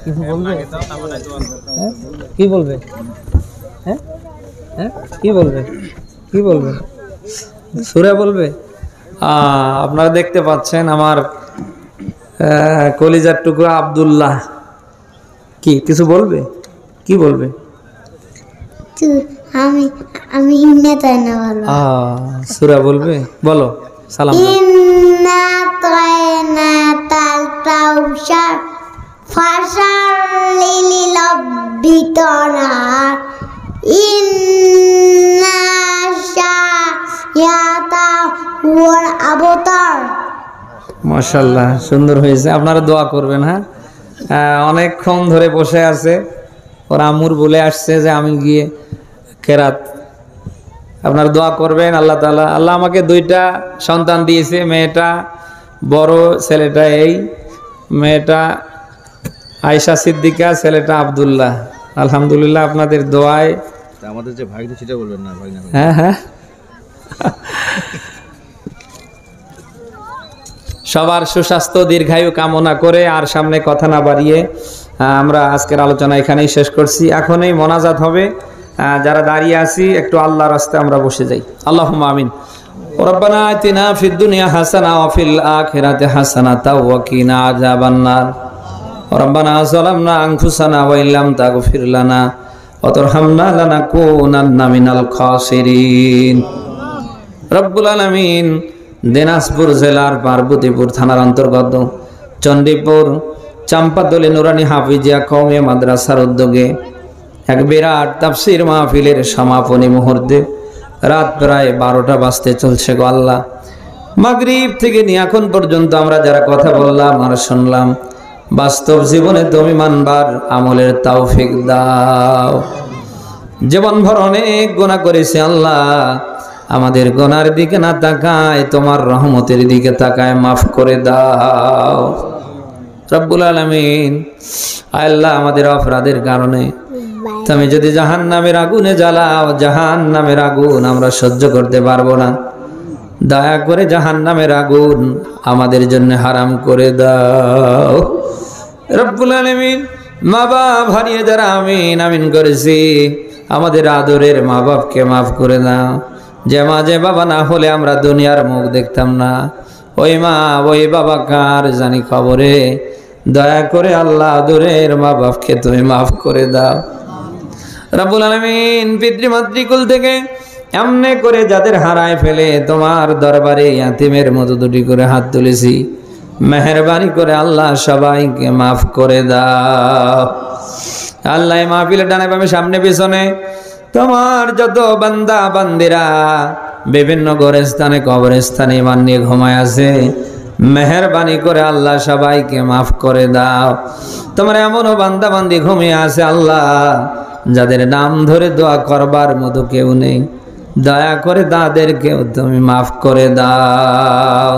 কিছু বলবে? কি বলবে? হ্যাঁ হ্যাঁ কি বলবে? কি বলবে? সূরা বলবে? আপনারা দেখতে পাচ্ছেন আমার কলিজার টুকরা আব্দুল্লাহ কি কিছু বলবে? কি বলবে? আমি আমি ইন্না তাইনা বলবো। সূরা বলবে? বলো সালাম দাও। ইন্না তাইনা তাল কাউসার ফাসালিল লিরাব্বিকা ইন্না শায়াতা ওয়াল আবতার। মাশাআল্লাহ, সুন্দর হয়েছে। আপনারা দোয়া করবেন। হ্যাঁ, অনেকক্ষণ ধরে বসে আছে, ওর আম্মুর বলে আসছে যে আমি গিয়ে কেরাত। আপনারা দোয়া করবেন। আল্লাহ তাআলা, আল্লাহ আমাকে দুইটা সন্তান দিয়েছে, মেয়েটা বড়, ছেলেটা এই, মেয়েটা আয়েশা সিদ্দিকা, ছেলেটা আব্দুল্লাহ। আলহামদুলিল্লাহ আপনাদের দোয়ায়। আমাদের যে ভাগনা সেটা বলবেন না, ভাগনা। হ্যাঁ হ্যাঁ, সবার সুস্বাস্থ্য দীর্ঘায়ু কামনা করে আর সামনে কথা না বাড়িয়ে আমরা আজকের আলোচনা এখানেই শেষ করছি। এখনই মোনাজাত হবে। যারা দাঁড়িয়ে আছি একটু আল্লাহর রাস্তায় আমরা বসে যাই। আল্লাহুম্মা আমিন। রব্বানা আতিনা ফিদ দুনিয়া হাসানা ওয়া ফিল আখিরাতি হাসানাতাও ওয়া কিনা আযাবান নার। রব্বানা যালামনা আনফুসানা ওয়া ইল্লাম তাগফির লানা ওয়া তারহামনা লানাকুনান্না মিনাল খাসিরিন। রব্বুল আলামিন দিনাজপুর জেলার পার্বতীপুর থানার অন্তর্গত চণ্ডীপুর চাম্পাতলী নুরানি হাফিজিয়া কওমি মাদ্রাসার উদ্যোগে এক বিরাট তাফসীর মাহফিলের সমাপনী মুহূর্তে রাত প্রায় 12টা বাজতে চলছে গো আল্লাহ। মাগরিব থেকে নিয়ে এখন পর্যন্ত আমরা যারা কথা বললাম আর শুনলাম, বাস্তব জীবনে তুমি মানবার আমলের তৌফিক দাও। জীবনভর অনেক গুনাহ করেছি আল্লাহ, আমাদের গুনার দিকে না তাকায় তোমার রহমতের দিকে তাকায়, মাফ করে দাও রব্বুল আলামিন। আল্লাহ আমাদের অপরাধের কারণে তুমি যদি জাহান্নামের আগুনে জ্বালাও, জাহান্নামের আগুন আমরা সহ্য করতে পারবো না। দয়া করে জাহান্নামের আগুন আমাদের জন্য হারাম করে দাও রব্বুল আলামিন। মা বাপ হারিয়ে যারা আমিন আমিন করেছি, আমাদের আদরের মা বাপকে মাফ করে দাও। যে মা যে বাবা না হলে আমরা দুনিয়ার মুখ দেখতাম না, ওই মা ওই বাবা কার জানি খবরে। দয়া করে আল্লাহ আদরের মা বাপকে তুমি মাফ করে দাও রব্বুল আলামিন। পিতৃমাতৃকুল থেকে এমনি করে যাদের হারায় ফেলে তোমার দরবারে ইয়াতিমের মতো দুটি করে হাত তুলেছি, মেহেরবানি করে আল্লাহ সবাইকে মাফ করে দাও আল্লাহ। মাহফিলে ডানে বামে সামনে পিছনে তোমার যত বান্দা বান্দিরা বিভিন্ন গোরস্থানে কবরস্থানে ইমান নিয়ে ঘুমায় আছে, মেহেরবানি করে আল্লাহ সবাইকে মাফ করে দাও। তোমার এমনও বান্দা বান্দি ঘুমিয়ে আছে আল্লাহ, যাদের নাম ধরে দোয়া করবার মতো কেউ নেই, দয়া করে তাদেরকেও তুমি মাফ করে দাও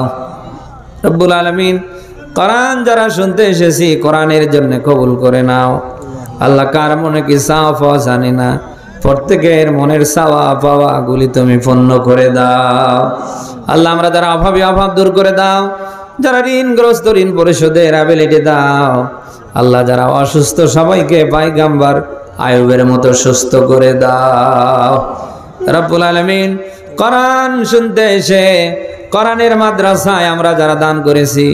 রব্বুল আলামিন। কোরআন যারা শুনতে এসেছি, কোরআনের জন্য কবুল করে নাও আল্লাহ। কার মনে কি চাওয়া পাওয়া জানি না, প্রত্যেকের মনের চাওয়া পাওয়া গুলি তুমি পূর্ণ করে দাও আল্লাহ। আমরা যারা অভাবী অভাব দূর করে দাও, যারা ঋণগ্রস্ত ঋণ পরিশোধের অ্যাবিলিটি দাও আল্লাহ। যারা অসুস্থ সবাইকে পয়গম্বর আয়ুবের মতো সুস্থ করে দাও রব্বুল আলামিন। কোরআন শুনতে এসে কোরআনের মাদ্রাসায় আমরা যারা দান করেছি,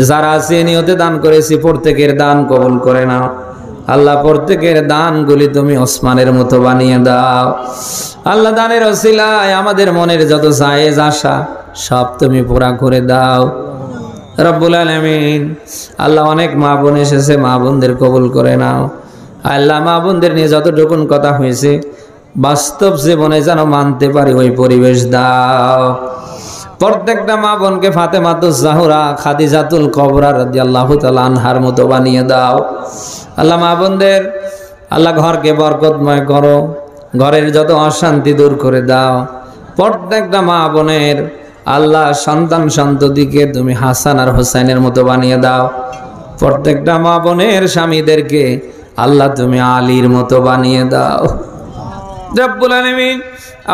যারা আছে নিয়তে দান করেছি, প্রত্যেকের দান কবুল করে নাও আল্লাহ। প্রত্যেকের দানগুলি তুমি ওসমানের মতো বানিয়ে দাও আল্লাহ। দানের ওসিলায় আমাদের মনের যত জায়েজ আশা সব তুমি পুরা করে দাও রব্বুল আলামিন। আল্লাহ অনেক মা বোন এসেছে, মা বোনদের কবুল করে নাও আল্লাহ। মা বোনদের নিয়ে যতটুকুন কথা হয়েছে বাস্তব জীবনে যেন মানতে পারি ওই পরিবেশ দাও। প্রত্যেকটা মা বোনকে ফাতেমাতুজ জাহরা খাদিজাতুল কুবরা রাদিয়াল্লাহু তাআলা আনহার মতো বানিয়ে দাও আল্লাহ। মা বোনদের আল্লাহ ঘরকে বরকতময় করো, ঘরের যত অশান্তি দূর করে দাও। প্রত্যেকটা মা বোনের আল্লাহ সন্তান সন্ততিকে তুমি হাসান আর হোসেনের মতো বানিয়ে দাও। প্রত্যেকটা মা বোনের স্বামীদেরকে আল্লাহ তুমি আলীর মতো বানিয়ে দাও রব্বুল আলামিন।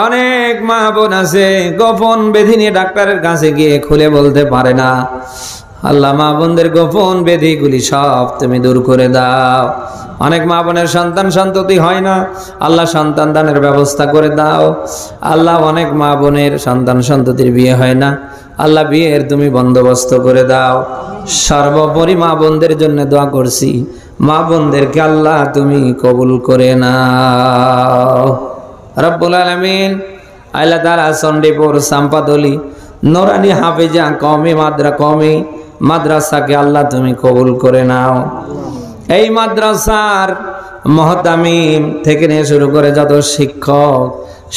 অনেক মা বোন আছে গোপন বেধি নিয়ে ডাক্তারের কাছে গিয়ে খুলে বলতে পারে না, আল্লাহ মা বোনদের গোপন ব্যাধিগুলি সব তুমি দূর করে দাও। অনেক মা বোনের সন্তান সন্ততি হয় না, আল্লাহ সন্তান দানের ব্যবস্থা করে দাও। আল্লাহ অনেক মা বোনের সন্তান সন্ততির বিয়ে হয় না, আল্লাহ বিয়ের তুমি বন্দোবস্ত করে দাও। সর্বোপরি মা বোনদের জন্য দোয়া করছি, মা বোনদেরকে আল্লাহ তুমি কবুল করে নাও রব্বুল আলামিন। আল্লাহ তাআলা চণ্ডীপুর সাম্পাদলি নোরানি হাফেজা কওমি মাদ্রাসাকে আল্লাহ তুমি কবুল করে নাও। এই মাদ্রাসার মুহতামিম থেকে নিয়ে শুরু করে যত শিক্ষক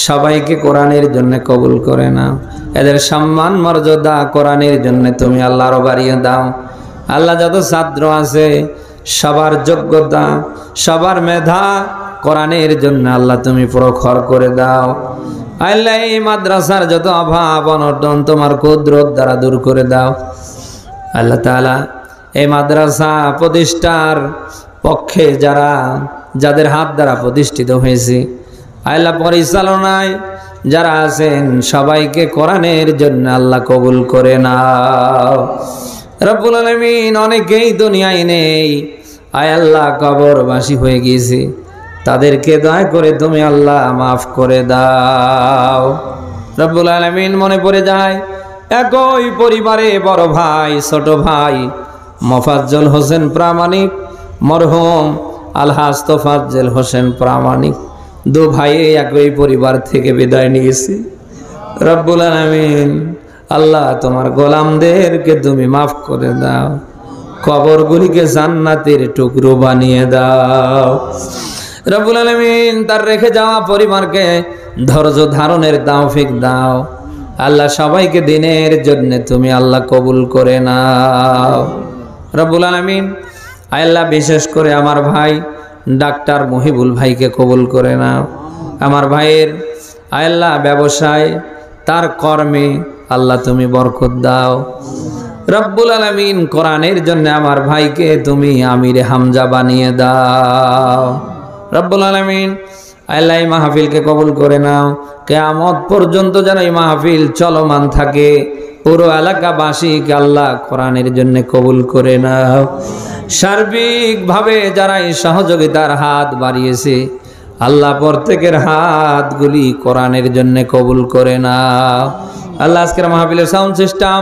সবাইকে কোরআনের জন্য কবুল করে নাও। এদের সম্মান মর্যাদা কোরআনের জন্য তুমি আল্লাহ আরো বাড়িয়ে দাও। আল্লাহ যত ছাত্র আছে সবার যোগ্যতা সবার মেধা কোরআনের জন্য আল্লাহ তুমি প্রখর করে দাও। আল্লাহ এই মাদ্রাসার যত অভাব অনটন তোমার কুদরত দ্বারা দূর করে দাও। আল্লাহ তাআলা এই মাদ্রাসা প্রতিষ্ঠার পক্ষে যাদের হাত দ্বারা প্রতিষ্ঠিত হয়েছে, আল্লাহ পরিচালনায় যারা আছেন সবাইকে কোরআনের জন্য আল্লাহ কবুল করে নাও রব্বুল আলামিন। অনেকেই দুনিয়ায় নেই, আয় আল্লাহ কবরবাসী হয়ে গিয়েছে, তাদেরকে দয়া করে তুমি আল্লাহ মাফ করে দাও রব্বুল আলামিন। মনে পড়ে যায় একই পরিবারে বড় ভাই ছোট ভাই মোফাজ্জল হোসেন প্রামাণিক, মরহুম আলহাজ তোফাজ্জল হোসেন প্রামাণিক, দু ভাই একই পরিবার থেকে বিদায় নিয়েছি রব্বুল আলামিন। আল্লাহ তোমার গোলামদেরকে তুমি মাফ করে দাও, কবরগুলিকে জান্নাতের টুকরো বানিয়ে দাও রব্বুল আলামিন। তার রেখে যাওয়া পরিবারকে ধৈর্য ধারণের তৌফিক দাও আল্লাহ। সবাইকে দিনের জন্য তুমি আল্লাহ কবুল করে নাও রব্বুল আলামিন। আল্লাহ বিশেষ করে আমার ভাই ডাক্তার মহিবুল ভাইকে কবুল করে নাও। আমার ভাইয়ের আল্লাহ ব্যবসায় তার কর্মে আল্লাহ তুমি বরকত দাও রব্বুল আলামিন। কোরআনের জন্য আমার ভাইকে তুমি আমিরে হামজা বানিয়ে দাও রব্বুল আলামিন। আল্লাহ এই মাহফিলকে কবুল করে নাও। কিয়ামত পর্যন্ত যেন এই মাহফিল চলমান থাকে, পুরো এলাকাবাসীকে আল্লাহ কোরআনের জন্য কবুল করে নাও। সার্বিকভাবে যারা এই সহযোগিতার হাত বাড়িয়েছে আল্লাহ প্রত্যেকের হাতগুলি কোরআনের জন্য কবুল করে নাও আল্লাহ। আজকের মাহফিলের sound system,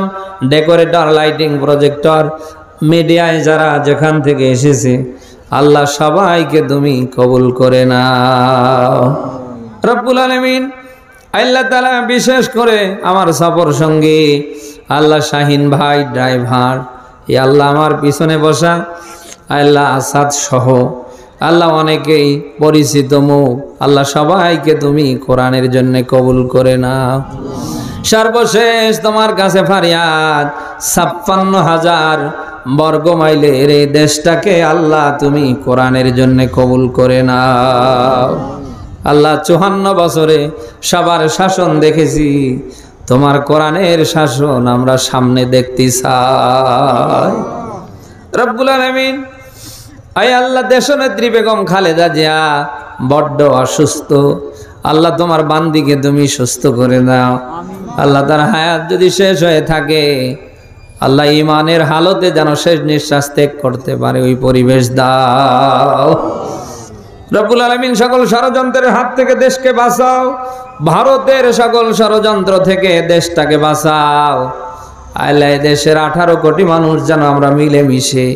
decorator, lighting, projector, মিডিয়ায় যারা যেখান থেকে এসেছে আল্লাহ সবাইকে তুমি কবুল করে নাও রব্বুল আলামিন। আল্লাহ তাআলা বিশেষ করে আমার সফর সঙ্গী আল্লাহ শাহিন ভাই ড্রাইভার, এই আল্লাহ আমার পিছনে বসা আল্লাহ আসাদ সহ আল্লাহ অনেকেই পরিচিত মুখ আল্লাহ সবাইকে তুমি কোরআনের জন্য কবুল করে নাও। সর্বশেষ তোমার কাছে ফারিয়াদ, ৫৬,০০০ বর্গ মাইলের এই দেশটাকে আল্লাহ তুমি কোরআনের জন্য কবুল করে নাও আল্লাহ। ৫৪ বছরে সবার শাসন দেখেছি, তোমার কোরআনের শাসন আমরা সামনে দেখতে চাই রব্বুল আলামিন। আয় আল্লাহ দেশনেত্রী বেগম খালেদা জিয়া বড্ড অসুস্থ, আল্লাহ তোমার বান্দিকে তুমি সুস্থ করে দাও আল্লাহ। তার হায়াত যদি শেষ হয়ে থাকে আল্লাহ ইমানের হালতে যেন শেষ নিঃশ্বাস ত্যাগ করতে পারে ওই পরিবেশ দাও রব্বুল আলামিন। সকল ষড়যন্ত্রের হাত থেকে দেশকে বাঁচাও, ভারতের সকল ষড়যন্ত্র থেকে দেশটাকে বাঁচাও আল্লাহ। দেশের 18 কোটি মানুষ যেন আমরা মিলেমিশে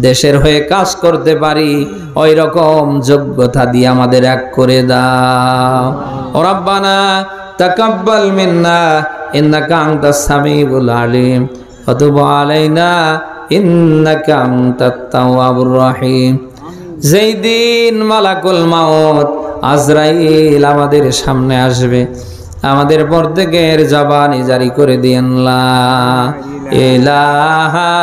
দেশের হয়ে কাজ করতে পারি ওই রকম যোগ্যতা দিয়ে আমাদের এক করে দাও। রব্বানা তাকাব্বাল মিন্না ইন্নাকা আনতাস সামিউল আলিম ওয়া তুব আলাইনা ইন্নাকা আনতাত তাওয়াবুর রহিম। যেই দিন মালাকুল মাউত আজরাইল আমাদের সামনে আসবে আমাদের প্রত্যেকের জবানি জারি করে দিয়েন লা ইলাহা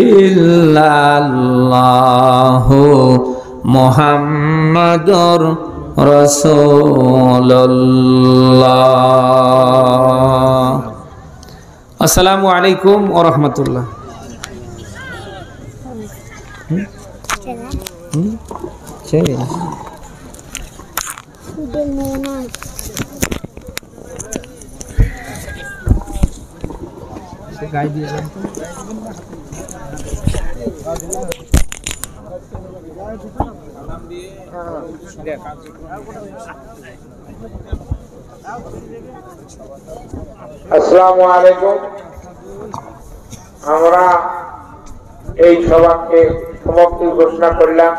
ইল্লাল্লাহু মুহাম্মাদুর রাসূলুল্লাহ। আসসালামু আলাইকুম ওয়া রাহমাতুল্লাহ। গাই দিয়ে দেন তো। আসসালামু আলাইকুম। আমরা এই সভাকে সমাপ্তি ঘোষণা করলাম।